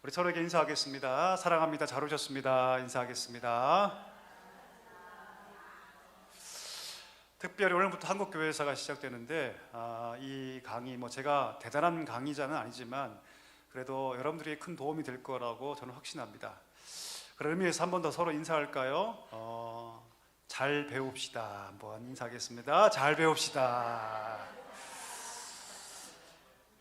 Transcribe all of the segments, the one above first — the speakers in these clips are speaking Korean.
우리 서로에게 인사하겠습니다. 사랑합니다. 잘 오셨습니다. 인사하겠습니다. 특별히 오늘부터 한국교회사가 시작되는데 이 강의 제가 대단한 강의자는 아니지만 그래도 여러분들이 큰 도움이 될 거라고 저는 확신합니다. 그런 의미에서 한 번 더 서로 인사할까요? 잘 배웁시다. 한번 인사하겠습니다. 잘 배웁시다.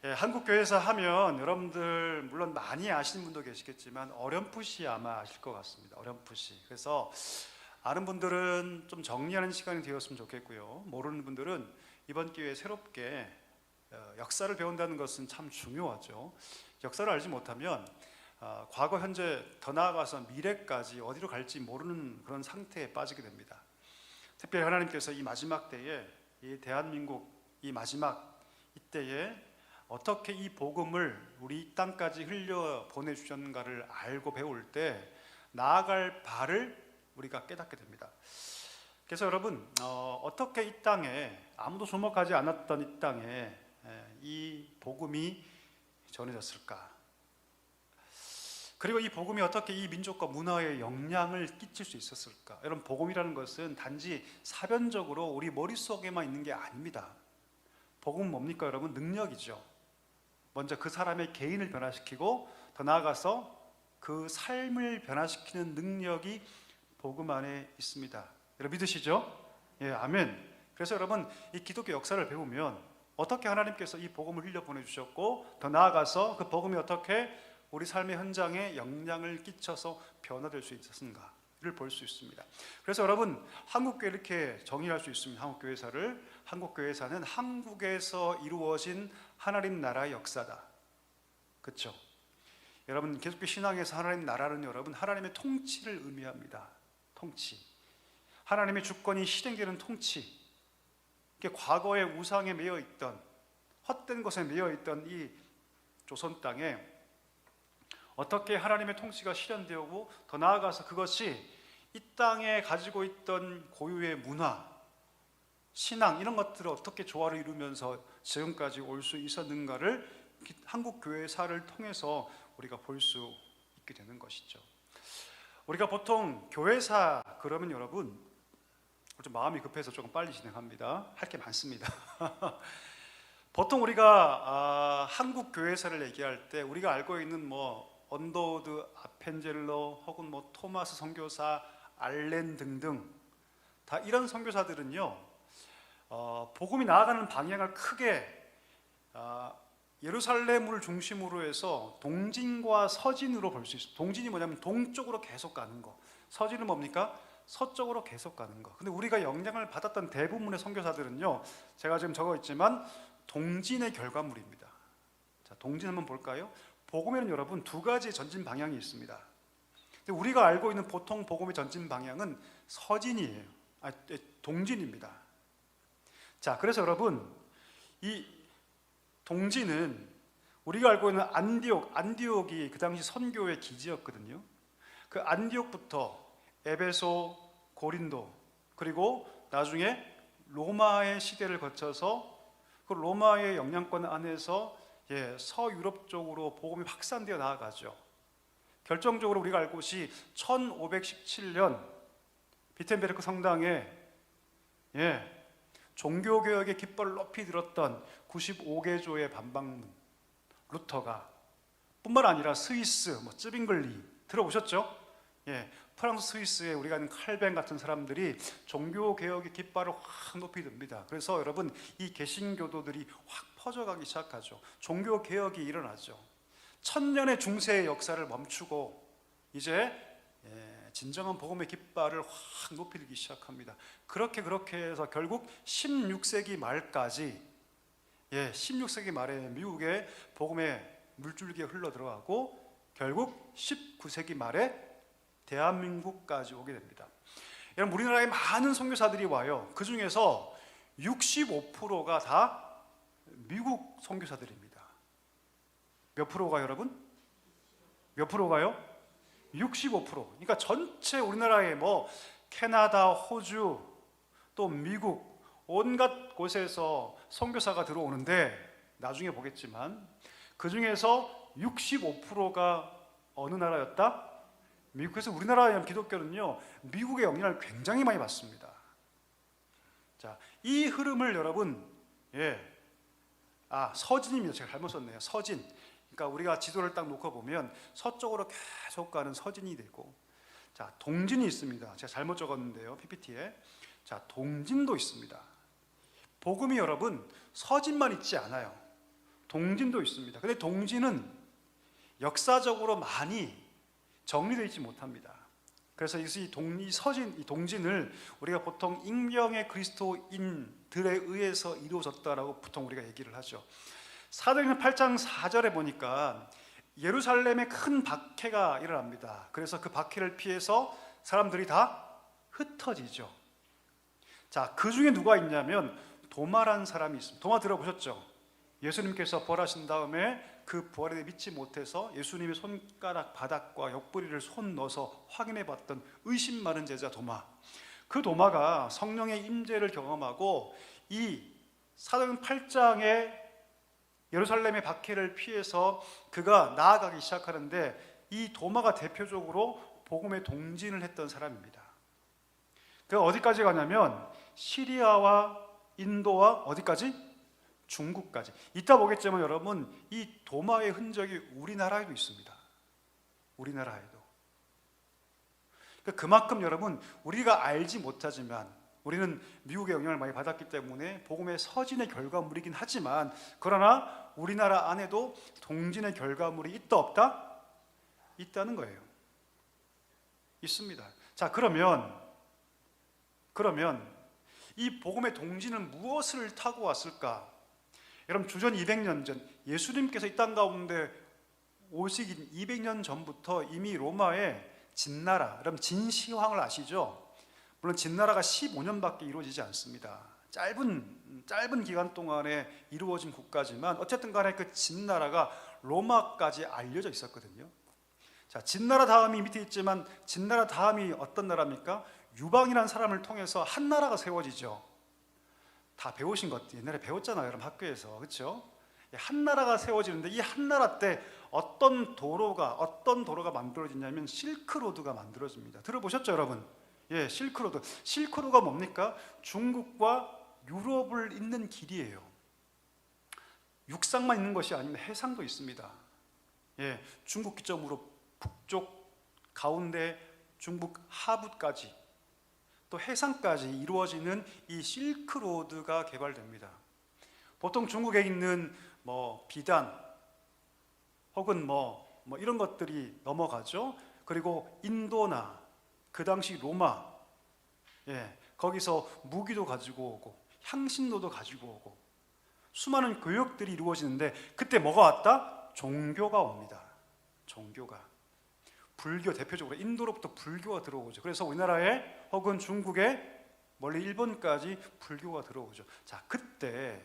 예, 한국교회사 하면 여러분들 물론 많이 아시는 분도 계시겠지만 어렴풋이 아마 아실 것 같습니다. 어렴풋이. 그래서 아는 분들은 좀 정리하는 시간이 되었으면 좋겠고요. 모르는 분들은 이번 기회에 새롭게 역사를 배운다는 것은 참 중요하죠. 역사를 알지 못하면 과거, 현재, 더 나아가서 미래까지 어디로 갈지 모르는 그런 상태에 빠지게 됩니다. 특별히 하나님께서 이 마지막 때에 이 대한민국 이 마지막 이때에 어떻게 이 복음을 우리 이 땅까지 흘려 보내주셨는가를 알고 배울 때 나아갈 바를 우리가 깨닫게 됩니다. 그래서 여러분 어떻게 이 땅에 아무도 주목하지 않았던 이 땅에 이 복음이 전해졌을까? 그리고 이 복음이 어떻게 이 민족과 문화에 영향을 끼칠 수 있었을까? 여러분, 복음이라는 것은 단지 사변적으로 우리 머릿속에만 있는 게 아닙니다. 복음은 뭡니까 여러분? 능력이죠. 먼저 그 사람의 개인을 변화시키고 더 나아가서 그 삶을 변화시키는 능력이 복음 안에 있습니다. 여러분 믿으시죠? 예, 아멘. 그래서 여러분 이 기독교 역사를 배우면 어떻게 하나님께서 이 복음을 흘려 보내주셨고 더 나아가서 그 복음이 어떻게 우리 삶의 현장에 영향을 끼쳐서 변화될 수 있었는가를 볼 수 있습니다. 그래서 여러분 한국교회 이렇게 정의할 수 있습니다. 한국교회사를. 한국교회사는 한국에서 이루어진 하나님 나라의 역사다. 그렇죠? 여러분 기독교 신앙에서 하나님 나라는 여러분 하나님의 통치를 의미합니다. 통치. 하나님의 주권이 실행되는 통치. 과거의 우상에 매여 있던 헛된 것에 매여 있던 이 조선 땅에 어떻게 하나님의 통치가 실현되고 더 나아가서 그것이 이 땅에 가지고 있던 고유의 문화, 신앙 이런 것들을 어떻게 조화를 이루면서 지금까지 올 수 있었는가를 한국교회사를 통해서 우리가 볼 수 있게 되는 것이죠. 우리가 보통 교회사 그러면 여러분 좀 마음이 급해서 조금 빨리 진행합니다. 할 게 많습니다. 보통 우리가 한국 교회사를 얘기할 때 우리가 알고 있는 언더우드 아펜젤러 혹은 토마스 선교사, 알렌 등등 다 이런 선교사들은요 복음이 나아가는 방향을 크게 예루살렘을 중심으로 해서 동진과 서진으로 볼 수 있어요. 동진이 뭐냐면 동쪽으로 계속 가는 거, 서진은 뭡니까? 서쪽으로 계속 가는 거. 근데 우리가 영향을 받았던 대부분의 선교사들은요 제가 지금 적어 있지만 동진의 결과물입니다. 자, 동진 한번 볼까요? 복음에는 여러분 두 가지 전진 방향이 있습니다. 근데 우리가 알고 있는 보통 복음의 전진 방향은 서진이에요. 동진입니다. 자, 그래서 여러분 이 동진은 우리가 알고 있는 안디옥이 그 당시 선교의 기지였거든요. 그 안디옥부터 에베소, 고린도 그리고 나중에 로마의 시대를 거쳐서 그 로마의 영향권 안에서 서유럽 쪽으로 복음이 확산되어 나아가죠. 결정적으로 우리가 알 곳이 1517년 비텐베르크 성당에 종교개혁의 깃발을 높이 들었던 95개조의 반박문 루터가 뿐만 아니라 스위스, 쯔빙글리 들어보셨죠? 프랑스 스위스에 우리가 아는 칼뱅 같은 사람들이 종교개혁의 깃발을 확 높이 듭니다. 그래서 여러분 이 개신교도들이 확 퍼져가기 시작하죠. 종교개혁이 일어나죠. 천년의 중세의 역사를 멈추고 이제 진정한 복음의 깃발을 확 높이 들기 시작합니다. 그렇게 해서 결국 16세기 말까지 16세기 말에 미국의 복음의 물줄기에 흘러 들어가고 결국 19세기 말에 대한민국까지 오게 됩니다. 여러분 우리나라에 많은 선교사들이 와요. 그 중에서 65%가 다 미국 선교사들입니다. 몇 프로가 여러분? 몇 프로가요? 65%. 그러니까 전체 우리나라에 캐나다, 호주, 또 미국 온갖 곳에서 선교사가 들어오는데 나중에 보겠지만 그 중에서 65%가 어느 나라였다? 미국에서 우리나라의 기독교는요, 미국의 영향을 굉장히 많이 받습니다. 자, 이 흐름을 여러분, 서진입니다. 제가 잘못 썼네요. 서진. 그러니까 우리가 지도를 딱 놓고 보면 서쪽으로 계속 가는 서진이 되고, 자, 동진이 있습니다. 제가 잘못 적었는데요, PPT에. 자, 동진도 있습니다. 복음이 여러분 서진만 있지 않아요. 동진도 있습니다. 근데 동진은 역사적으로 많이 정리되어 있지 못합니다. 그래서 이 동진을 우리가 보통 익명의 그리스도인들에 의해서 이루어졌다라고 보통 우리가 얘기를 하죠. 사도행전 8장 4절에 보니까 예루살렘에 큰 박해가 일어납니다. 그래서 그 박해를 피해서 사람들이 다 흩어지죠. 자, 그 중에 누가 있냐면 도마라는 사람이 있습니다. 도마 들어보셨죠? 예수님께서 부활하신 다음에 그 부활에 믿지 못해서 예수님의 손가락 바닥과 옆구리를 손 넣어서 확인해 봤던 의심 많은 제자 도마. 그 도마가 성령의 임재를 경험하고 이 사도행전 8장의 예루살렘의 박해를 피해서 그가 나아가기 시작하는데, 이 도마가 대표적으로 복음의 동진을 했던 사람입니다. 그가 어디까지 가냐면 시리아와 인도와 어디까지? 중국까지. 이따 보겠지만 여러분, 이 도마의 흔적이 우리나라에도 있습니다. 우리나라에도. 그만큼 여러분, 우리가 알지 못하지만 우리는 미국의 영향을 많이 받았기 때문에 복음의 서진의 결과물이긴 하지만, 그러나 우리나라 안에도 동진의 결과물이 있다 없다? 있다는 거예요. 있습니다. 자, 그러면 이 복음의 동진은 무엇을 타고 왔을까? 여러분, 주전 200년 전 예수님께서 이 땅 가운데 오시기 200년 전부터 이미 로마의 진나라, 여러분 진시황을 아시죠? 물론 진나라가 15년밖에 이루어지지 않습니다. 짧은 기간 동안에 이루어진 국가지만 어쨌든 간에 그 진나라가 로마까지 알려져 있었거든요. 자, 진나라 다음이 밑에 있지만 진나라 다음이 어떤 나라입니까? 유방이라는 사람을 통해서 한 나라가 세워지죠. 다 배우신 것 옛날에 배웠잖아요, 여러분 학교에서. 그렇죠? 한 나라가 세워지는데 이 한 나라 때 어떤 도로가 만들어지냐면 실크로드가 만들어집니다. 들어보셨죠, 여러분? 실크로드. 실크로드가 뭡니까? 중국과 유럽을 잇는 길이에요. 육상만 있는 것이 아니면 해상도 있습니다. 중국 기점으로 북쪽 가운데 중국 하부까지 또 해상까지 이루어지는 이 실크로드가 개발됩니다. 보통 중국에 있는 비단 혹은 이런 것들이 넘어가죠. 그리고 인도나 그 당시 로마, 거기서 무기도 가지고 오고 향신료도 가지고 오고 수많은 교역들이 이루어지는데, 그때 뭐가 왔다? 종교가 옵니다. 종교가. 불교, 대표적으로 인도로부터 불교가 들어오죠. 그래서 우리나라에 혹은 중국에 멀리 일본까지 불교가 들어오죠. 자, 그때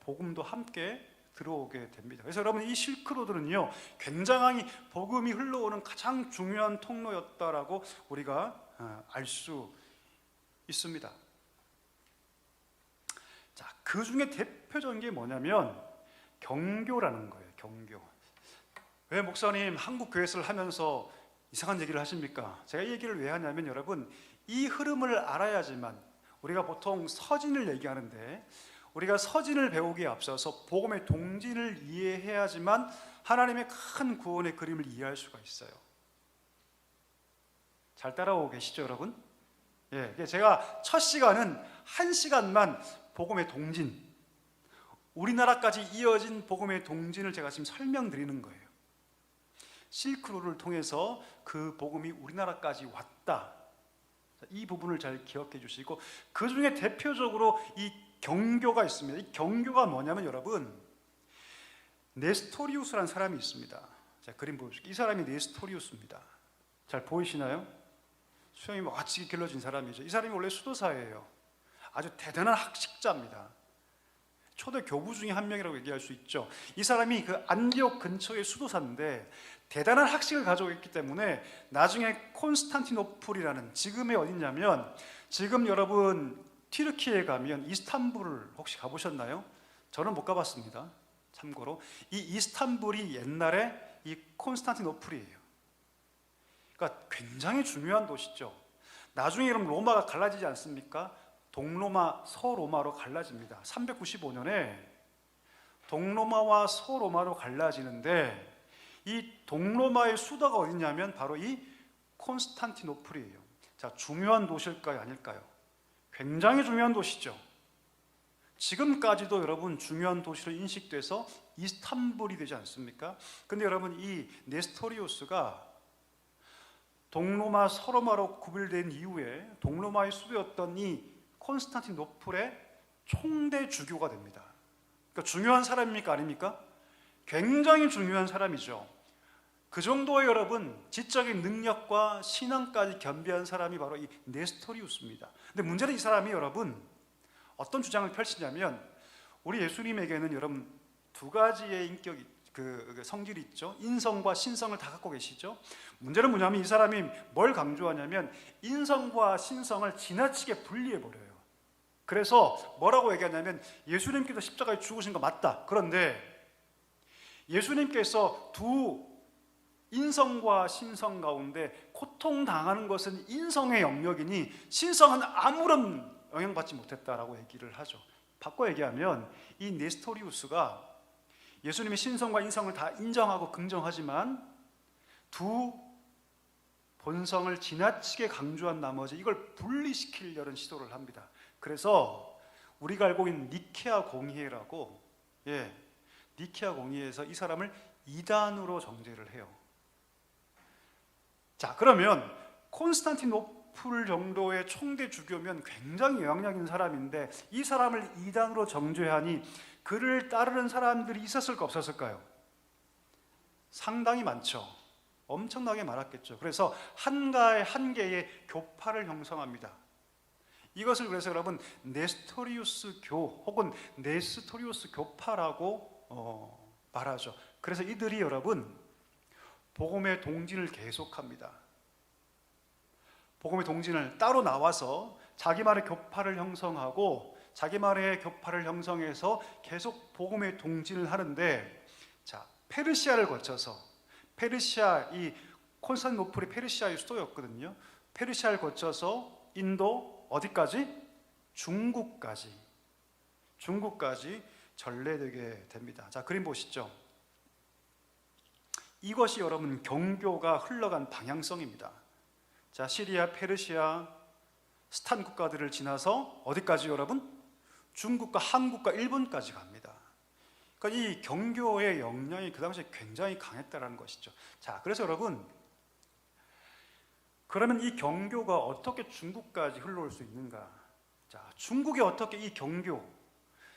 복음도 함께 들어오게 됩니다. 그래서 여러분, 이 실크로드는요 굉장히 복음이 흘러오는 가장 중요한 통로였다라고 우리가 알 수 있습니다. 자, 그 중에 대표적인 게 뭐냐면 경교라는 거예요. 경교. 왜 목사님 한국 교회를 하면서 이상한 얘기를 하십니까? 제가 이 얘기를 왜 하냐면 여러분, 이 흐름을 알아야지만, 우리가 보통 서진을 얘기하는데 우리가 서진을 배우기에 앞서서 복음의 동진을 이해해야지만 하나님의 큰 구원의 그림을 이해할 수가 있어요. 잘 따라오고 계시죠, 여러분? 제가 첫 시간은 1시간만 복음의 동진, 우리나라까지 이어진 복음의 동진을 제가 지금 설명드리는 거예요. 실크로드를 통해서 그 복음이 우리나라까지 왔다. 이 부분을 잘 기억해 주시고, 그 중에 대표적으로 이 경교가 있습니다. 이 경교가 뭐냐면 여러분, 네스토리우스라는 사람이 있습니다. 자, 그림 보여줄게요. 이 사람이 네스토리우스입니다. 잘 보이시나요? 수염이 멋지게 길러진 사람이죠. 이 사람이 원래 수도사예요. 아주 대단한 학식자입니다. 초대 교부 중에 한 명이라고 얘기할 수 있죠. 이 사람이 그 안디옥 근처의 수도사인데 대단한 학식을 가지고 있기 때문에 나중에 콘스탄티노플이라는, 지금의 어디냐면 지금 여러분 튀르키예에 가면 이스탄불을 혹시 가보셨나요? 저는 못 가봤습니다. 참고로 이 이스탄불이 옛날에 이 콘스탄티노플이에요. 그러니까 굉장히 중요한 도시죠. 나중에 그럼 로마가 갈라지지 않습니까? 동로마, 서로마로 갈라집니다. 395년에 동로마와 서로마로 갈라지는데 이 동로마의 수도가 어디냐면 바로 이 콘스탄티노플이에요. 자, 중요한 도시일까요? 아닐까요? 굉장히 중요한 도시죠. 지금까지도 여러분 중요한 도시로 인식돼서 이스탄불이 되지 않습니까? 근데 여러분 이 네스토리우스가 동로마 서로마로 구별된 이후에 동로마의 수도였던 이 콘스탄티노플의 총대 주교가 됩니다. 그러니까 중요한 사람입니까? 아닙니까? 굉장히 중요한 사람이죠. 그 정도의 여러분 지적인 능력과 신앙까지 겸비한 사람이 바로 이 네스토리우스입니다. 근데 문제는 이 사람이 여러분 어떤 주장을 펼치냐면 우리 예수님에게는 여러분 두 가지의 인격이 그 성질이 있죠. 인성과 신성을 다 갖고 계시죠. 문제는 뭐냐면 이 사람이 뭘 강조하냐면 인성과 신성을 지나치게 분리해 버려요. 그래서 뭐라고 얘기하냐면 예수님께서 십자가에 죽으신 거 맞다. 그런데 예수님께서 두 인성과 신성 가운데 고통당하는 것은 인성의 영역이니 신성은 아무런 영향받지 못했다라고 얘기를 하죠. 바꿔 얘기하면 이 네스토리우스가 예수님의 신성과 인성을 다 인정하고 긍정하지만 두 본성을 지나치게 강조한 나머지 이걸 분리시키려는 시도를 합니다. 그래서 우리가 알고 있는 니케아 공의회라고, 니케아 공의회에서 이 사람을 이단으로 정죄를 해요. 자, 그러면 콘스탄티노플 정도의 총대 주교면 굉장히 영향력 있는 사람인데 이 사람을 이단으로 정죄하니 그를 따르는 사람들이 있었을까 없었을까요? 상당히 많죠. 엄청나게 많았겠죠. 그래서 한 개의 교파를 형성합니다. 이것을 그래서 여러분 네스토리우스 교 혹은 네스토리우스 교파라고 말하죠. 그래서 이들이 여러분 복음의 동진을 계속합니다. 복음의 동진을 따로 나와서 자기만의 교파를 형성하고 자기만의 교파를 형성해서 계속 복음의 동진을 하는데, 자, 페르시아를 거쳐서 페르시아, 이 콘스탄티노플이 페르시아의 수도였거든요. 페르시아를 거쳐서 인도 어디까지? 중국까지 전래되게 됩니다. 자, 그림 보시죠. 이것이 여러분 경교가 흘러간 방향성입니다. 자, 시리아, 페르시아, 스탄 국가들을 지나서 어디까지 여러분? 중국과 한국과 일본까지 갑니다. 그러니까 이 경교의 영향이 그 당시에 굉장히 강했다는 것이죠. 자, 그래서 여러분 그러면 이 경교가 어떻게 중국까지 흘러올 수 있는가? 자, 중국이 어떻게 이 경교,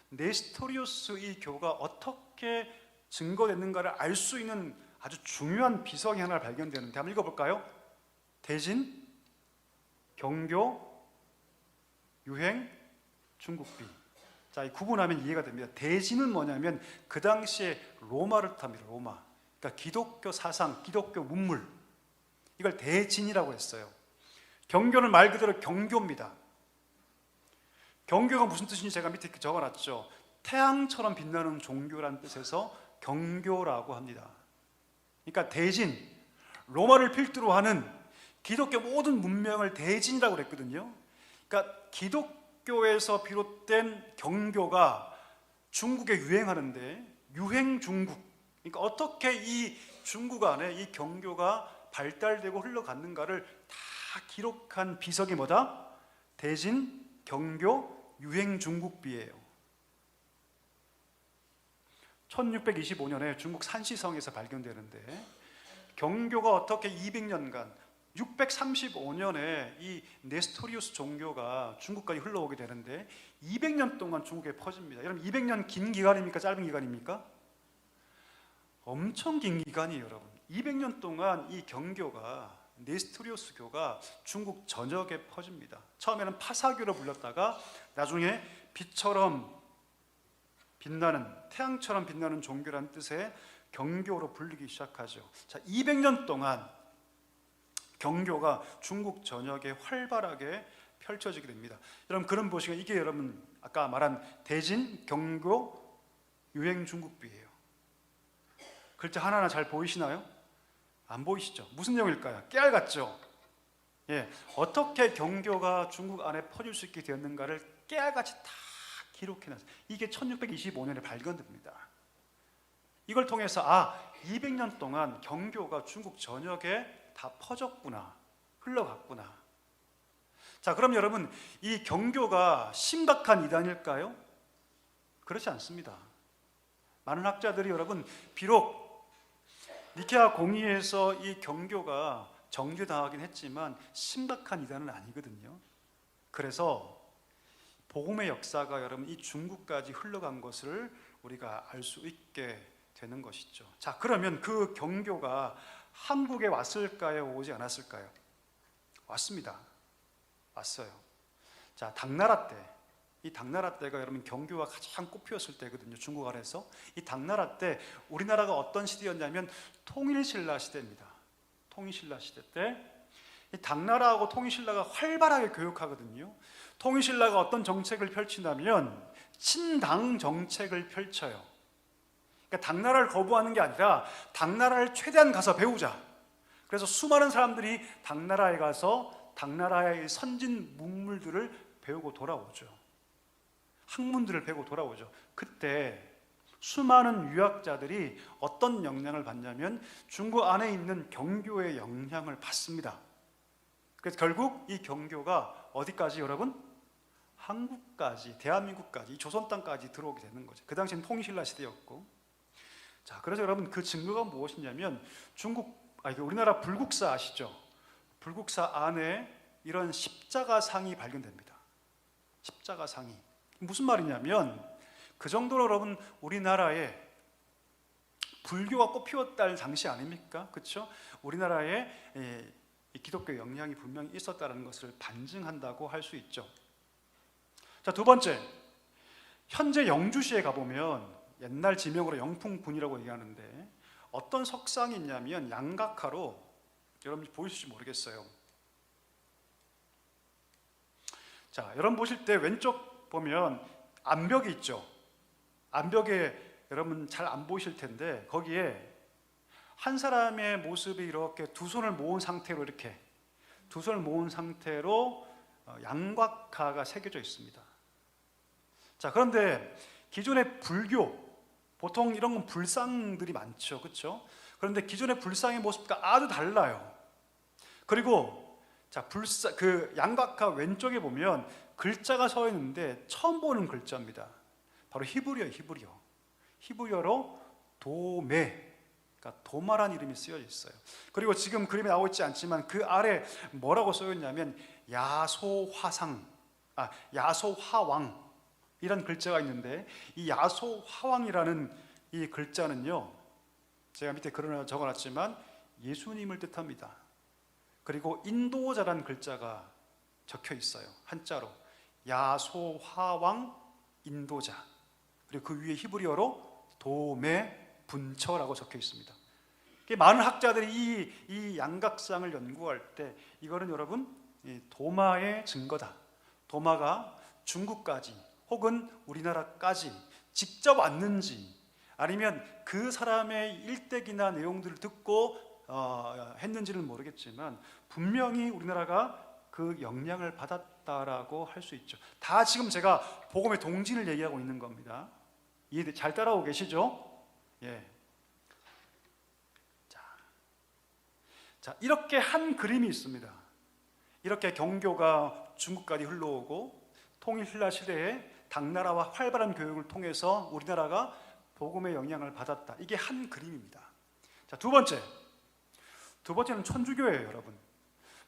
네스토리우스 이 교가 어떻게 증거됐는가를 알 수 있는 아주 중요한 비석이 하나 발견되는데 한번 읽어볼까요? 대진, 경교, 유행, 중국비. 자, 이 구분하면 이해가 됩니다. 대진은 뭐냐면 그 당시에 로마를 뜻합니다. 로마. 그러니까 기독교 사상, 기독교 문물. 이걸 대진이라고 했어요. 경교는 말 그대로 경교입니다. 경교가 무슨 뜻인지 제가 밑에 적어놨죠. 태양처럼 빛나는 종교라는 뜻에서 경교라고 합니다. 그러니까 대진, 로마를 필두로 하는 기독교 모든 문명을 대진이라고 그랬거든요. 그러니까 기독교에서 비롯된 경교가 중국에 유행하는데 유행 중국, 그러니까 어떻게 이 중국 안에 이 경교가 발달되고 흘러갔는가를 다 기록한 비석이 뭐다? 대진, 경교, 유행 중국비예요. 1625년에 중국 산시성에서 발견되는데 경교가 어떻게 200년간 635년에 이 네스토리우스 종교가 중국까지 흘러오게 되는데 200년 동안 중국에 퍼집니다. 여러분 200년 긴 기간입니까? 짧은 기간입니까? 엄청 긴 기간이에요, 여러분. 200년 동안 이 경교가 네스토리우스 교가 중국 전역에 퍼집니다. 처음에는 파사교로 불렸다가 나중에 빛처럼 빛나는, 태양처럼 빛나는 종교라는 뜻의 경교로 불리기 시작하죠. 자, 200년 동안 경교가 중국 전역에 활발하게 펼쳐지게 됩니다. 여러분 그런 보시면 이게 여러분 아까 말한 대진, 경교, 유행 중국비예요. 글자 하나하나 잘 보이시나요? 안 보이시죠? 무슨 내용일까요? 깨알 같죠? 예, 어떻게 경교가 중국 안에 퍼질 수 있게 되었는가를 깨알같이 다 기록해놨어요. 이게 1625년에 발견됩니다. 이걸 통해서 200년 동안 경교가 중국 전역에 다 퍼졌구나, 흘러갔구나. 자, 그럼 여러분, 이 경교가 심각한 이단일까요? 그렇지 않습니다. 많은 학자들이 여러분, 비록 니케아 공의에서 이 경교가 정죄당하긴 했지만 심각한 이단은 아니거든요. 그래서 복음의 역사가 여러분 이 중국까지 흘러간 것을 우리가 알 수 있게 되는 것이죠. 자, 그러면 그 경교가 한국에 왔을까요? 오지 않았을까요? 왔습니다. 왔어요. 자, 당나라 때, 이 당나라 때가 여러분 경교가 가장 꽃피웠을 때거든요. 중국 안에서. 이 당나라 때 우리나라가 어떤 시대였냐면 통일신라 시대입니다. 통일신라 시대 때 이 당나라하고 통일신라가 활발하게 교역하거든요. 통일신라가 어떤 정책을 펼치냐면 친당 정책을 펼쳐요. 그러니까 당나라를 거부하는 게 아니라 당나라를 최대한 가서 배우자. 그래서 수많은 사람들이 당나라에 가서 당나라의 선진 문물들을 배우고 돌아오죠. 학문들을 배우고 돌아오죠. 그때 수많은 유학자들이 어떤 영향을 받냐면 중국 안에 있는 경교의 영향을 받습니다. 그래서 결국 이 경교가 어디까지 여러분? 한국까지, 대한민국까지, 이 조선 땅까지 들어오게 되는 거죠. 그 당시엔 통일신라 시대였고. 자, 그래서 여러분 그 증거가 무엇이냐면 우리나라 불국사 아시죠? 불국사 안에 이런 십자가상이 발견됩니다. 십자가상이 무슨 말이냐면 그 정도로 여러분 우리나라에 불교가 꽃피웠다는 당시 아닙니까? 그렇죠? 우리나라에 이 기독교 영향이 분명히 있었다는 것을 반증한다고 할 수 있죠. 자, 두 번째, 현재 영주시에 가보면 옛날 지명으로 영풍군이라고 얘기하는데 어떤 석상이 있냐면 양각화로, 여러분 보이실지 모르겠어요. 자, 여러분 보실 때 왼쪽 보면 암벽이 있죠. 암벽에 여러분 잘 안 보이실 텐데 거기에 한 사람의 모습이 이렇게 두 손을 모은 상태로 양곽화가 새겨져 있습니다. 자, 그런데 기존의 불교, 보통 이런 건 불상들이 많죠, 그렇죠? 그런데 기존의 불상의 모습과 아주 달라요. 그리고 그 양곽화 왼쪽에 보면 글자가 서 있는데 처음 보는 글자입니다. 바로 히브리어예요. 히브리어로 도메, 그러니까 도마란 이름이 쓰여 있어요. 그리고 지금 그림에 나오고 있지 않지만 그 아래 뭐라고 쓰여 있냐면 야소화왕 이런 글자가 있는데 이 야소화왕이라는 이 글자는요, 제가 밑에 글을 적어놨지만 예수님을 뜻합니다. 그리고 인도자라는 글자가 적혀 있어요. 한자로 야소화왕 인도자. 그리고 그 위에 히브리어로 도메 분처라고 적혀 있습니다. 많은 학자들이 이 양각상을 연구할 때 이거는 여러분 도마의 증거다. 도마가 중국까지 혹은 우리나라까지 직접 왔는지 아니면 그 사람의 일대기나 내용들을 듣고 했는지는 모르겠지만 분명히 우리나라가 그 영향을 받았다라고 할 수 있죠. 다 지금 제가 복음의 동진을 얘기하고 있는 겁니다. 이해 잘 따라오고 계시죠? 예. 자, 이렇게 한 그림이 있습니다. 이렇게 경교가 중국까지 흘러오고 통일신라 시대에 당나라와 활발한 교육을 통해서 우리나라가 복음의 영향을 받았다. 이게 한 그림입니다. 자, 두 번째는 천주교예요, 여러분.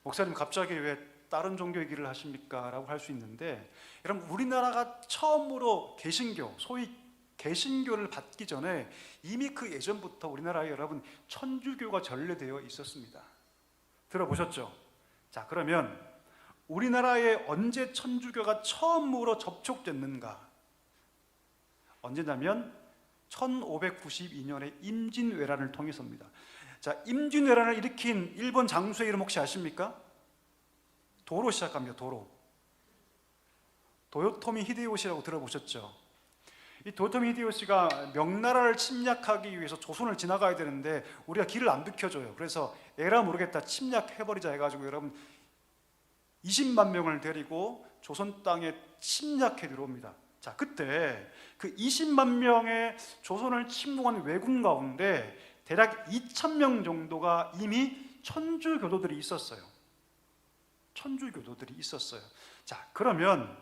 목사님 갑자기 왜 다른 종교 얘기를 하십니까? 라고 할 수 있는데, 여러분 우리나라가 처음으로 개신교, 소위 개신교를 받기 전에 이미 그 예전부터 우리나라에 여러분 천주교가 전래되어 있었습니다. 들어보셨죠? 자, 그러면 우리나라에 언제 천주교가 처음으로 접촉됐는가? 언제냐면 1592년에 임진왜란을 통해서입니다. 자, 임진왜란을 일으킨 일본 장수의 이름 혹시 아십니까? 도로 시작합니다. 도요토미 히데요시라고 들어보셨죠? 이 도요토미 히데요시가 명나라를 침략하기 위해서 조선을 지나가야 되는데 우리가 길을 안 비켜줘요. 그래서 에라 모르겠다 침략해버리자 해가지고 여러분 20만 명을 데리고 조선 땅에 침략해 들어옵니다. 자, 그때 그 20만 명의 조선을 침공한 왜군 가운데 대략 2,000명 정도가 이미 천주교도들이 있었어요. 천주교도들이 있었어요. 자, 그러면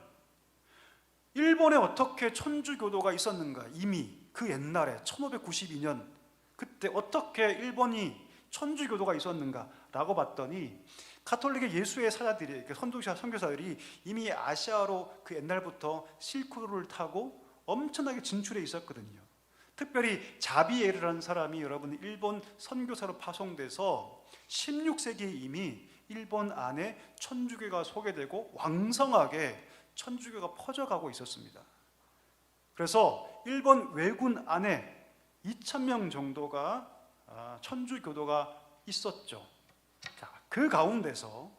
일본에 어떻게 천주교도가 있었는가? 이미 그 옛날에 1592년 그때 어떻게 일본이 천주교도가 있었는가? 라고 봤더니 가톨릭의 예수의 사자들이, 선교사들이 이미 아시아로 그 옛날부터 실크로드를 타고 엄청나게 진출해 있었거든요. 특별히 자비에르라는 사람이 여러분 일본 선교사로 파송돼서 16세기에 이미 일본 안에 천주교가 소개되고 왕성하게 천주교가 퍼져가고 있었습니다. 그래서 일본 왜군 안에 2,000명 정도가 천주교도가 있었죠. 자, 그 가운데서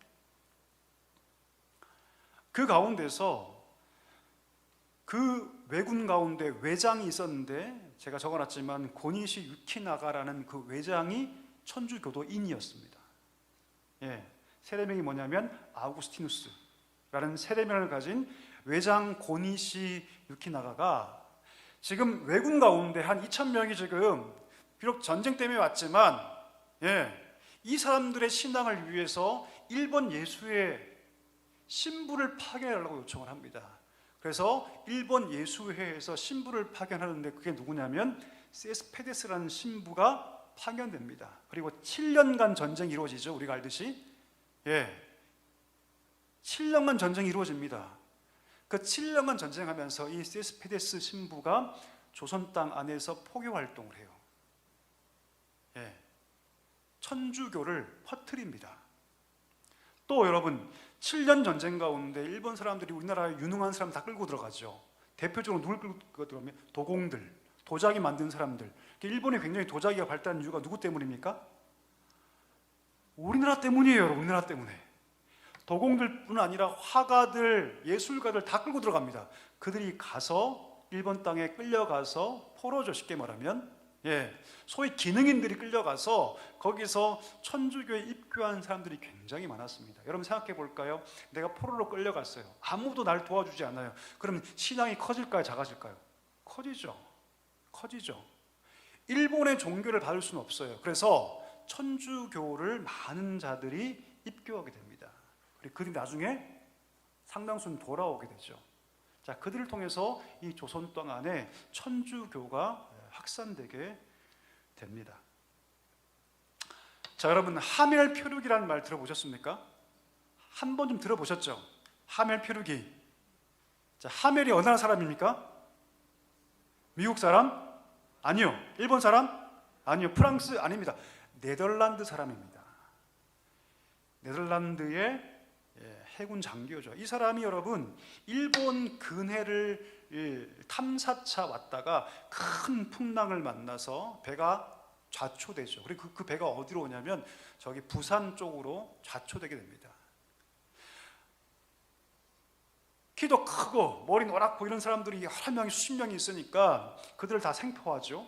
그 왜군 가운데 외장이 있었는데 제가 적어놨지만 고니시 유키나가라는 그 외장이 천주교도인이었습니다. 예, 세례명이 뭐냐면 아우구스티누스라는 세례명을 가진 외장 고니시 유키나가가 지금 왜군 가운데 한 2,000명이 지금 비록 전쟁 때문에 왔지만 이 사람들의 신앙을 위해서 일본 예수회 신부를 파견하라고 요청을 합니다. 그래서 일본 예수회에서 신부를 파견하는데 그게 누구냐면 세스페데스라는 신부가 파견됩니다. 그리고 7년간 전쟁이 이루어지죠. 우리가 알듯이 7년간 전쟁이 이루어집니다. 그 7년간 전쟁하면서 이 세스페데스 신부가 조선 땅 안에서 포교 활동을 해요. 천주교를 퍼뜨립니다. 또 여러분 7년 전쟁 가운데 일본 사람들이 우리나라에 유능한 사람 다 끌고 들어가죠. 대표적으로 누굴 끌고 들어가면 도공들, 도자기 만든 사람들. 일본이 굉장히 도자기가 발달한 이유가 누구 때문입니까? 우리나라 때문이에요. 여러분, 우리나라 때문에. 도공들뿐 아니라 화가들, 예술가들 다 끌고 들어갑니다. 그들이 가서 일본 땅에 끌려가서 포로죠. 쉽게 말하면 소위 기능인들이 끌려가서 거기서 천주교에 입교한 사람들이 굉장히 많았습니다. 여러분 생각해 볼까요? 내가 포로로 끌려갔어요. 아무도 날 도와주지 않아요. 그럼 신앙이 커질까요? 작아질까요? 커지죠. 일본의 종교를 받을 수는 없어요. 그래서 천주교를 많은 자들이 입교하게 됩니다. 그리고 그들이 나중에 상당수는 돌아오게 되죠. 자, 그들을 통해서 이 조선 땅 안에 천주교가 확산되게 됩니다. 자, 여러분 하멜 표류기라는 말 들어보셨습니까? 한 번 좀 들어보셨죠? 하멜 표류기. 자, 하멜이 어느 나라 사람입니까? 미국 사람? 아니요. 일본 사람? 아니요. 프랑스? 아닙니다. 네덜란드 사람입니다. 네덜란드의 해군 장교죠. 이 사람이 여러분 일본 근해를 탐사차 왔다가 큰 풍랑을 만나서 배가 좌초되죠. 그리고 그 배가 어디로 오냐면 저기 부산 쪽으로 좌초되게 됩니다. 키도 크고 머리 노랗고 이런 사람들이 여러 명이 수십 명이 있으니까 그들을 다 생포하죠.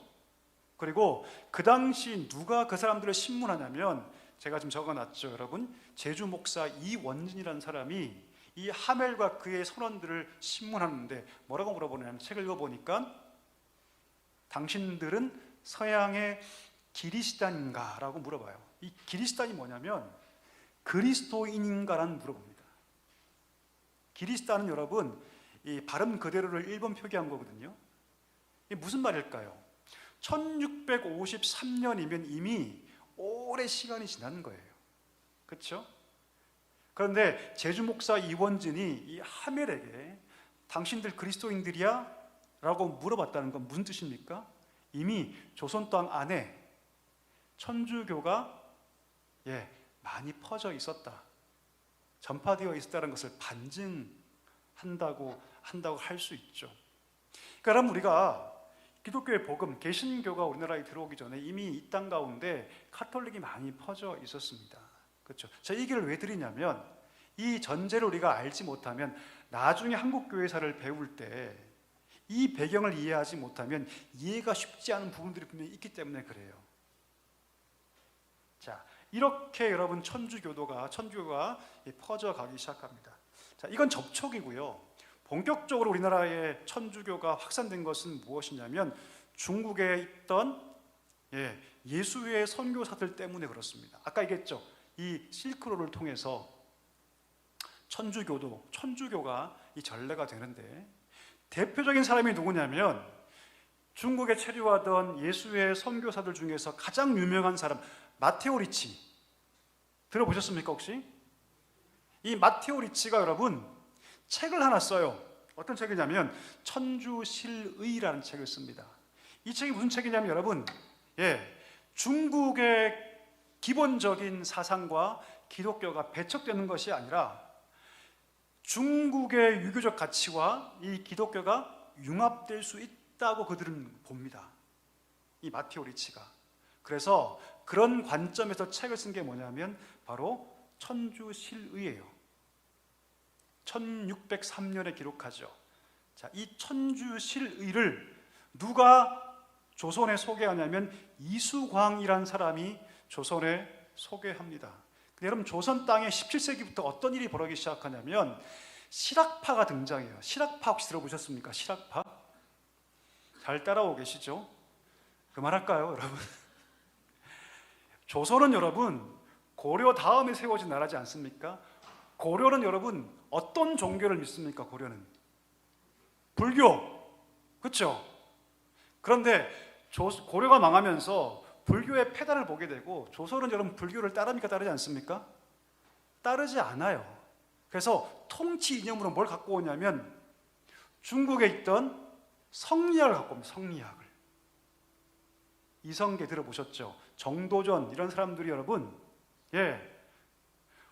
그리고 그 당시 누가 그 사람들을 신문하냐면 제가 지금 적어놨죠. 여러분 제주 목사 이원진이라는 사람이 이 하멜과 그의 선원들을 신문하는데 뭐라고 물어보냐면 책을 읽어보니까 당신들은 서양의 기리시단인가? 라고 물어봐요. 이 기리시단이 뭐냐면 그리스도인인가라는 물어봅니다. 기리시단은 여러분 이 발음 그대로를 일본 표기한 거거든요. 이게 무슨 말일까요? 1653년이면 이미 오래 시간이 지난 거예요. 그렇죠? 그런데 제주 목사 이원진이 이 하멜에게 당신들 그리스도인들이야? 라고 물어봤다는 건 무슨 뜻입니까? 이미 조선 땅 안에 천주교가 많이 퍼져 있었다, 전파되어 있었다는 것을 반증한다고 할 수 있죠. 그러니까 우리가 기독교의 복음, 개신교가 우리나라에 들어오기 전에 이미 이 땅 가운데 카톨릭이 많이 퍼져 있었습니다. 그렇죠? 제가 이 얘기를 왜 드리냐면 이 전제를 우리가 알지 못하면 나중에 한국교회사를 배울 때 이 배경을 이해하지 못하면 이해가 쉽지 않은 부분들이 분명히 있기 때문에 그래요. 자, 이렇게 여러분 천주교가 퍼져가기 시작합니다. 자, 이건 접촉이고요. 본격적으로 우리나라에 천주교가 확산된 것은 무엇이냐면 중국에 있던 예수의 선교사들 때문에 그렇습니다. 아까 얘기했죠. 이 실크로를 통해서 천주교가 이 전래가 되는데, 대표적인 사람이 누구냐면 중국에 체류하던 예수의 선교사들 중에서 가장 유명한 사람 마테오 리치 들어보셨습니까 혹시? 이 마테오 리치가 여러분 책을 하나 써요. 어떤 책이냐면 천주실의라는 책을 씁니다. 이 책이 무슨 책이냐면 여러분, 중국의 기본적인 사상과 기독교가 배척되는 것이 아니라 중국의 유교적 가치와 이 기독교가 융합될 수 있다고 그들은 봅니다. 이 마테오 리치가. 그래서 그런 관점에서 책을 쓴 게 뭐냐면 바로 천주실의예요. 1603년에 기록하죠. 자, 이 천주실의를 누가 조선에 소개하냐면 이수광이라는 사람이 조선에 소개합니다. 근데 여러분, 조선 땅에 17세기부터 어떤 일이 벌어지기 시작하냐면 실학파가 등장해요. 실학파 혹시 들어보셨습니까? 실학파? 잘 따라오고 계시죠? 그만할까요, 여러분? 조선은 여러분 고려 다음에 세워진 나라지 않습니까? 고려는 여러분 어떤 종교를 믿습니까? 고려는 불교, 그렇죠? 그런데 고려가 망하면서 불교의 폐단을 보게 되고, 조선은 여러분 불교를 따릅니까? 따르지 않습니까? 따르지 않아요. 그래서 통치 이념으로 뭘 갖고 오냐면 중국에 있던 성리학을 갖고 옵니다. 성리학을. 이성계 들어보셨죠? 정도전 이런 사람들이 여러분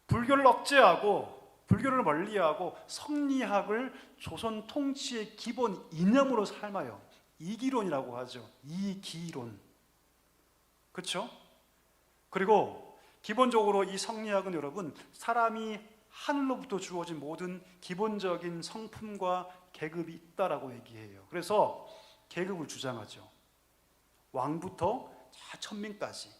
불교를 억제하고 불교를 멀리하고 성리학을 조선 통치의 기본 이념으로 삼아요. 이기론이라고 하죠. 이기론. 그렇죠? 그리고 기본적으로 이 성리학은 여러분 사람이 하늘로부터 주어진 모든 기본적인 성품과 계급이 있다라고 얘기해요. 그래서 계급을 주장하죠. 왕부터 천민까지.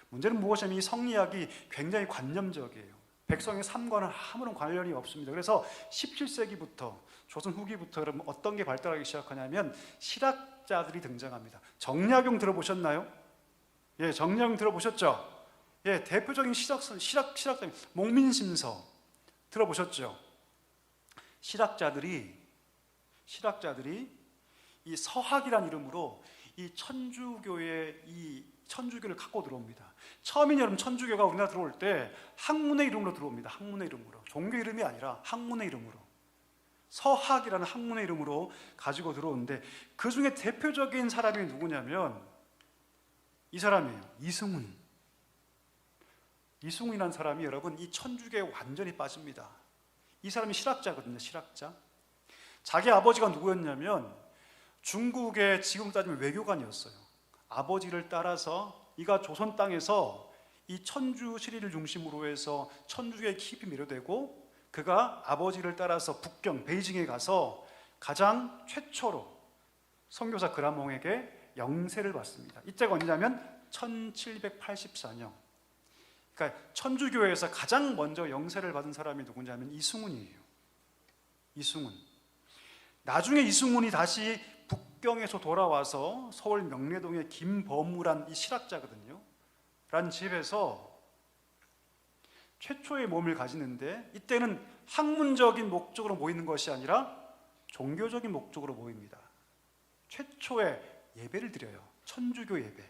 문제는 무엇이냐면 이 성리학이 굉장히 관념적이에요. 백성의 삶과는 아무런 관련이 없습니다. 그래서 17세기부터 조선 후기부터 여러분 어떤 게 발달하기 시작하냐면 실학자들이 등장합니다. 정약용 들어보셨나요? 정약용 들어보셨죠? 대표적인 실학자 목민심서 들어보셨죠? 실학자들이 이 서학이라는 이름으로 이 천주교를 갖고 들어옵니다. 처음에 여러분 천주교가 우리나라 들어올 때 학문의 이름으로 들어옵니다. 학문의 이름으로. 종교 이름이 아니라 학문의 이름으로. 서학이라는 학문의 이름으로 가지고 들어오는데, 그 중에 대표적인 사람이 누구냐면 이 사람이에요. 이승훈이라는 사람이 여러분 이 천주교에 완전히 빠집니다. 이 사람이 실학자거든요. 실학자. 자기 아버지가 누구였냐면 중국의 지금 따지면 외교관이었어요. 아버지를 따라서 이가 조선 땅에서 이 천주실의를 중심으로 해서 천주교에 깊이 매료되고, 그가 아버지를 따라서 북경 베이징에 가서 가장 최초로 선교사 그라몽에게 영세를 받습니다. 이때가 언제냐면 1784년. 그러니까 천주교에서 가장 먼저 영세를 받은 사람이 누구냐면 이승훈이에요. 이승훈. 나중에 이승훈이 다시 북경에서 돌아와서 서울 명례동의 김범우란 이 실학자거든요. 란 집에서 최초의 몸을 가지는데, 이때는 학문적인 목적으로 모이는 것이 아니라 종교적인 목적으로 모입니다. 최초의 예배를 드려요. 천주교 예배.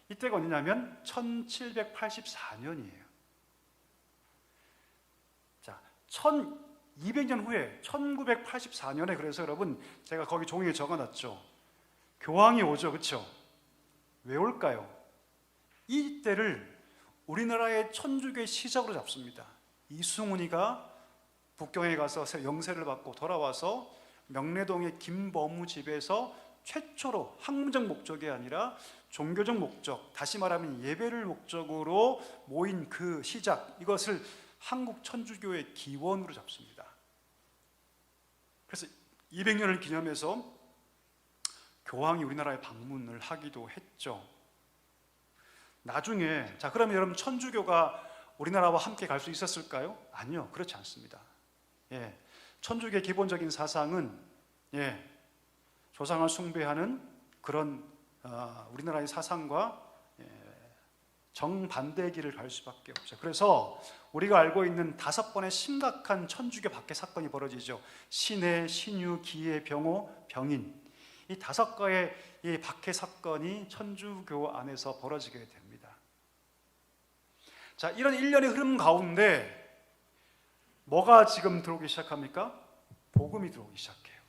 이때가 언제냐면 1784년이에요. 자, 1200년 후에 1984년에 그래서 여러분 제가 거기 종이에 적어놨죠. 교황이 오죠. 그렇죠? 왜 올까요? 이때를 우리나라의 천주교의 시작으로 잡습니다. 이승훈이가 북경에 가서 영세를 받고 돌아와서 명례동의 김범우 집에서 최초로 학문적 목적이 아니라 종교적 목적, 다시 말하면 예배를 목적으로 모인 그 시작, 이것을 한국 천주교의 기원으로 잡습니다. 그래서 200년을 기념해서 교황이 우리나라에 방문을 하기도 했죠. 나중에 그러면 여러분 천주교가 우리나라와 함께 갈 수 있었을까요? 아니요, 그렇지 않습니다. 천주교의 기본적인 사상은 조상을 숭배하는 그런 우리나라의 사상과 정반대의 길을 갈 수밖에 없죠. 그래서 우리가 알고 있는 5번의 심각한 천주교 박해 사건이 벌어지죠. 신해, 신유, 기해, 병호, 병인, 이 5가의 이 박해 사건이 천주교 안에서 벌어지게 됩니다. 이런 일련의 흐름 가운데 뭐가 지금 들어오기 시작합니까? 복음이 들어오기 시작해요.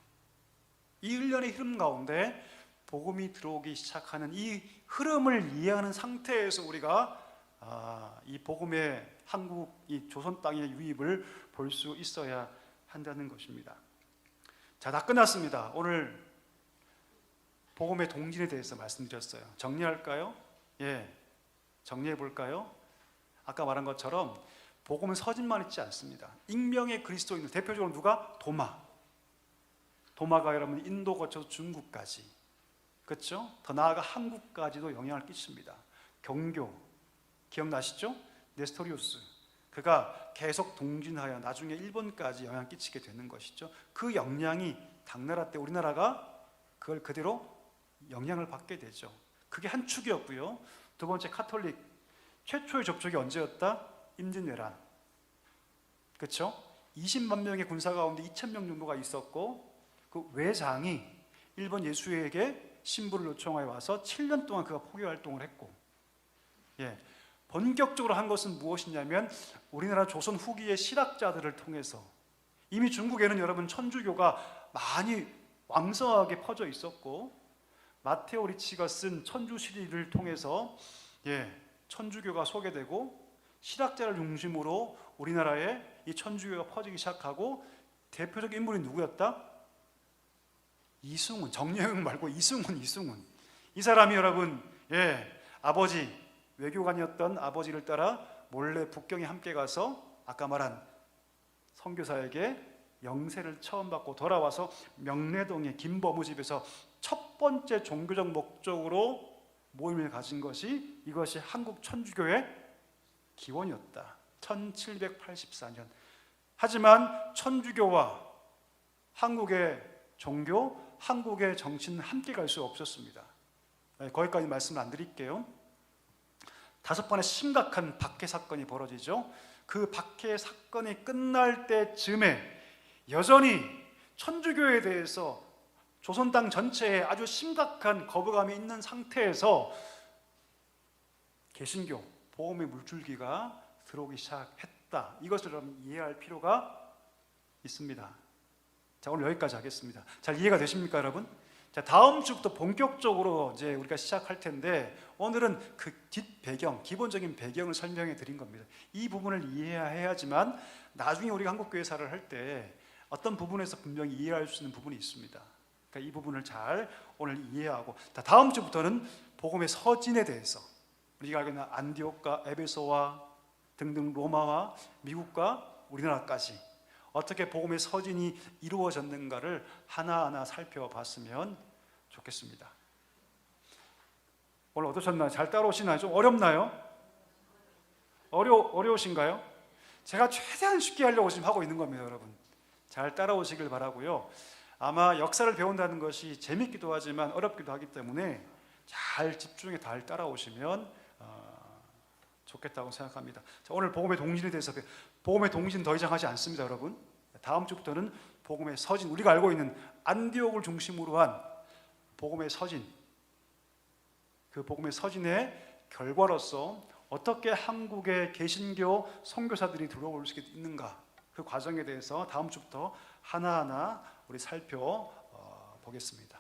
이 일련의 흐름 가운데 복음이 들어오기 시작하는 이 흐름을 이해하는 상태에서 우리가 이 복음의 한국, 이 조선 땅의 유입을 볼 수 있어야 한다는 것입니다. 다 끝났습니다. 오늘 복음의 동진에 대해서 말씀드렸어요. 정리할까요? 정리해 볼까요? 아까 말한 것처럼 복음은 서진만 있지 않습니다. 익명의 그리스도인들, 대표적으로 누가? 도마가 여러분 인도 거쳐서 중국까지, 그렇죠? 더 나아가 한국까지도 영향을 끼칩니다. 경교 기억나시죠? 네스토리우스, 그가 계속 동진하여 나중에 일본까지 영향을 끼치게 되는 것이죠. 그 영향이 당나라 때 우리나라가 그걸 그대로 영향을 받게 되죠. 그게 한 축이었고요. 두 번째, 카톨릭 최초의 접촉이 언제였다? 임진왜란, 그렇죠? 20만 명의 군사 가운데 2,000명 정도가 있었고, 그 외장이 일본 예수에게 신부를 요청하여 와서 7년 동안 그가 포교 활동을 했고, 본격적으로 한 것은 무엇이냐면 우리나라 조선 후기의 실학자들을 통해서, 이미 중국에는 여러분 천주교가 많이 왕성하게 퍼져 있었고, 마테오 리치가 쓴 천주시리를 통해서 천주교가 소개되고 실학자를 중심으로 우리나라에 이 천주교가 퍼지기 시작하고, 대표적인 인물이 누구였다? 이승훈, 정려용 말고 이승훈. 이 사람이 여러분 아버지, 외교관이었던 아버지를 따라 몰래 북경에 함께 가서 아까 말한 선교사에게 영세를 처음 받고 돌아와서 명례동의 김범우 집에서 첫 번째 종교적 목적으로 모임을 가진 것이, 이것이 한국 천주교의 기원이었다. 1784년. 하지만 천주교와 한국의 종교, 한국의 정치는 함께 갈 수 없었습니다. 거기까지 말씀을 안 드릴게요. 5번의 심각한 박해 사건이 벌어지죠. 그 박해 사건이 끝날 때쯤에 여전히 천주교에 대해서 조선 땅 전체에 아주 심각한 거부감이 있는 상태에서 개신교, 복음의 물줄기가 들어오기 시작했다. 이것을 여러분 이해할 필요가 있습니다. 오늘 여기까지 하겠습니다. 잘 이해가 되십니까, 여러분? 다음 주부터 본격적으로 이제 우리가 시작할 텐데, 오늘은 그 뒷배경, 기본적인 배경을 설명해 드린 겁니다. 이 부분을 이해해야지만 나중에 우리가 한국교회사를 할 때 어떤 부분에서 분명히 이해할 수 있는 부분이 있습니다. 그러니까 이 부분을 잘 오늘 이해하고, 다음 주부터는 복음의 서진에 대해서, 우리가 알고 있는 안디옥과 에베소와 등등 로마와 미국과 우리나라까지 어떻게 복음의 서진이 이루어졌는가를 하나하나 살펴봤으면 좋겠습니다. 오늘 어떠셨나요? 잘 따라오시나요? 좀 어렵나요? 어려우신가요? 제가 최대한 쉽게 하려고 지금 하고 있는 겁니다, 여러분. 잘 따라오시길 바라고요. 아마 역사를 배운다는 것이 재밌기도 하지만 어렵기도 하기 때문에 잘 집중해 잘 따라오시면 좋겠다고 생각합니다. 오늘 복음의 동진에 대해서, 복음의 동진 더 이상 하지 않습니다, 여러분. 다음 주부터는 복음의 서진, 우리가 알고 있는 안디옥을 중심으로 한 복음의 서진, 그 복음의 서진의 결과로서 어떻게 한국의 개신교 선교사들이 들어올 수 있는가, 그 과정에 대해서 다음 주부터 하나하나 우리 살펴보겠습니다.